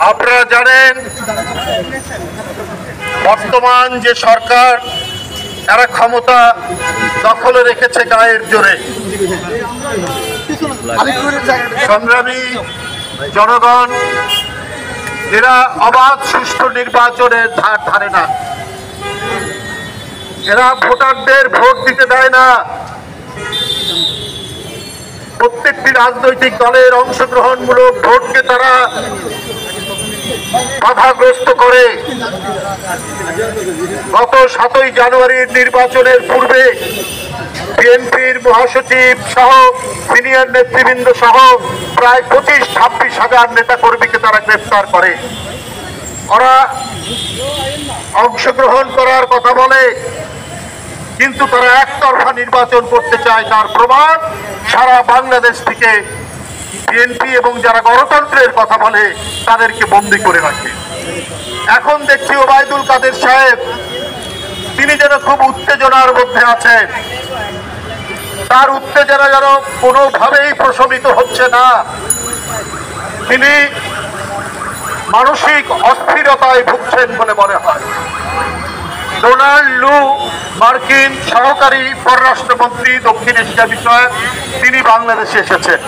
আপনারা জানেন বর্তমান যে সরকার তারা ক্ষমতা দখলে রেখেছে গায়ের জোরে। সংগ্রামী জনগণ এরা অবাধ সুষ্ঠু নির্বাচনের ধার ধারে না, এরা ভোটারদের ভোট দিতে দেয় না। প্রত্যেকটি রাজনৈতিক দলের অংশগ্রহণমূলক ভোটকে তারা বাধাগ্রস্ত করে। গত 7ই জানুয়ারির নির্বাচনের পূর্বে বিএনপির মহাসচিব সহ সিনিয়র নেতৃবৃন্দ সহ প্রায় 25-26 হাজার নেতা কর্মীকে তারা গ্রেফতার করে। ওরা অংশগ্রহণ করার কথা বলে, কিন্তু তারা একতরফা নির্বাচন করতে চায়। তার প্রমাণ সারা বাংলাদেশ থেকে বিএনপি এবং যারা গণতন্ত্রের কথা বলে তাদেরকে বন্দী করে রাখে। এখন দেখছি ওবায়দুল কাদের সাহেব তিনি যেন খুব উত্তেজনার মধ্যে আছেন। তার উত্তেজনা যেন কোনোভাবেই প্রশমিত হচ্ছে না। তিনি মানসিক অস্থিরতায় ভুগছেন বলে মনে হয়। ডোনাল্ড লু মার্কিন সহকারী পররাষ্ট্রমন্ত্রী দক্ষিণ এশিয়া বিষয়ে তিনি বাংলাদেশে এসেছেন।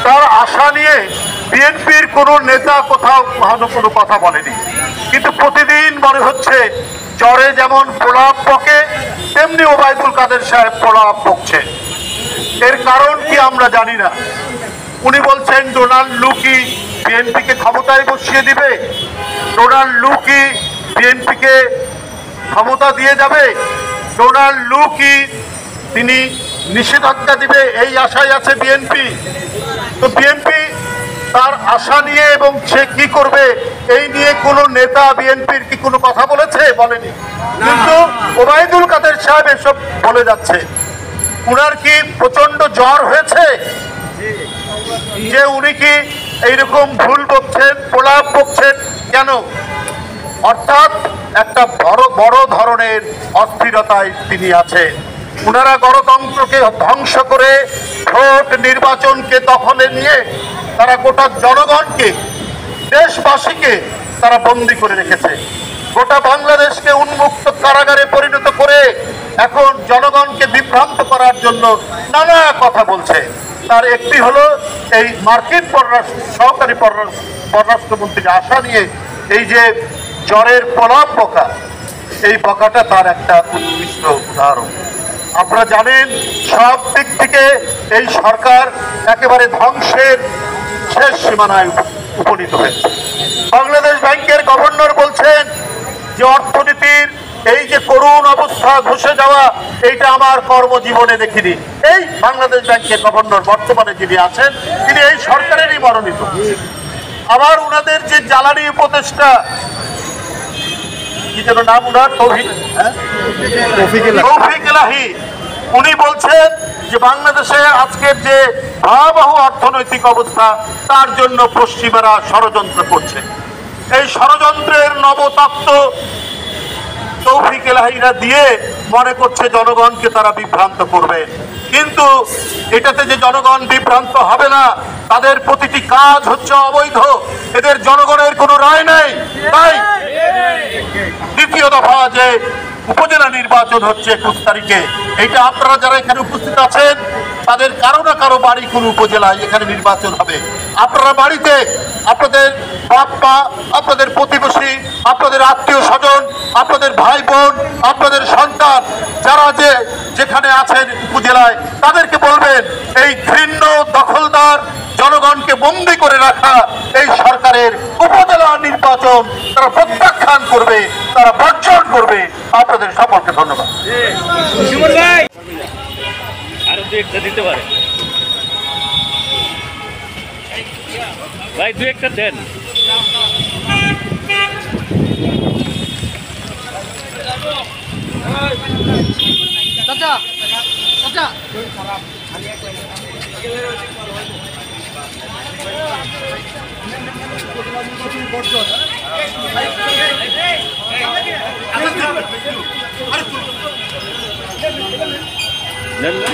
তার আশা নিয়ে বিএনপির কোনো নেতা কোথাও কোনো কথা বলেনি, কিন্তু প্রতিদিন মনে হচ্ছে জ্বরে যেমন প্রলাপ বকে তেমনি ওবায়দুল কাদের সাহেব প্রলাপ বকছে। এর কারণ কি আমরা জানি না। উনি বলছেন ডোনাল্ড লু কি বিএনপিকে ক্ষমতায় বসিয়ে দিবে, ডোনাল্ড লু কি বিএনপিকে ক্ষমতা দিয়ে যাবে, ডোনাল্ড লু কি তিনি নিষেধাজ্ঞা দিবে, এই আশায় আছে বিএনপি। তো বিএনপি তার আশা নিয়ে এবং সে কি করবে এই নিয়ে কোনো নেতা বিএনপির কি কোনো কথা বলেছে? বলেনি। কিন্তু ওবায়দুল কাদের সাহেব এসব বলে যাচ্ছে। উনার কি প্রচন্ড জ্বর হয়েছে যে উনি কি এইরকম ভুল বকছেন, প্রলাপ বকছেন কেন? অর্থাৎ একটা বড় ধরনের অস্থিরতায় তিনি আছেন। উনারা গণতন্ত্রকে ধ্বংস করে ভোট নির্বাচনকে দখলে নিয়ে তারা গোটা জনগণকে, দেশবাসীকে তারা বন্দী করে রেখেছে। গোটা বাংলাদেশকে উন্মুক্ত কারাগারে পরিণত করে এখন জনগণকে বিভ্রান্ত করার জন্য নানা কথা বলছে। তার একটি হলো এই মার্কিন সহকারী পররাষ্ট্রমন্ত্রীর আশা নিয়ে এই যে জ্বরের প্রলাপ বকা, এই বকাটা তার একটা উৎকৃষ্ট উদাহরণ। আপনারা জানেন সব দিক থেকে এই সরকার একেবারে ধ্বংসের শেষ সীমানায় উপনীত হয়েছে। বাংলাদেশ ব্যাংকের গভর্নর বলছেন যে অর্থনীতির এই যে করুণ অবস্থা ধসে যাওয়া, এইটা আমার কর্মজীবনে দেখিনি। এই বাংলাদেশ ব্যাংকের গভর্নর বর্তমানে যিনি আছেন তিনি এই সরকারেরই মনোনীত। আবার উনাদের যে জ্বালানি উপদেষ্টা কি যেন নাম উনার, তৌফিক এলাহি, উনি বলছেন যে বাংলাদেশে আজকের যে ভয়াবহ অর্থনৈতিক অবস্থা তার জন্য পশ্চিমারা ষড়যন্ত্র করছে। এই ষড়যন্ত্রের নবতত্ত্ব তৌফিক এলাহিরা দিয়ে মনে করছে জনগণকে তারা বিভ্রান্ত করবে। কিন্তু এটাতে যে জনগণ বিভ্রান্ত হবে না, তাদের প্রতিটি কাজ হচ্ছে অবৈধ, এদের জনগণের কোনো রায় নেই। তাই দ্বিতীয় দফা যে উপজেলা নির্বাচন হচ্ছে 21 তারিখে, এইটা আপনারা যারা এখানে উপস্থিত আছেন তাদের কারো না কারো বাড়ি কোন উপজেলায় এখানে নির্বাচন হবে। আপনারা বাড়িতে আপনাদের বাপ মা, আপনাদের প্রতিবেশী, আপনাদের আত্মীয় স্বজন, আপনাদের ভাই বোন, আপনাদের সন্তান যারা যেখানে আছেন উপজেলায় তাদেরকে বলবেন এই ঘৃণ্য দখলদার জনগণকে বন্দী করে রাখা এই সরকারের উপজেলা নির্বাচন তারা প্রত্যাখ্যান করবে, তারা বর্জন করবে। আপনাদের সকলকে ধন্যবাদ। আরো দু একটা দিতে পারে ভাই, দু একটা দেন। চাচা চাচা নেন না।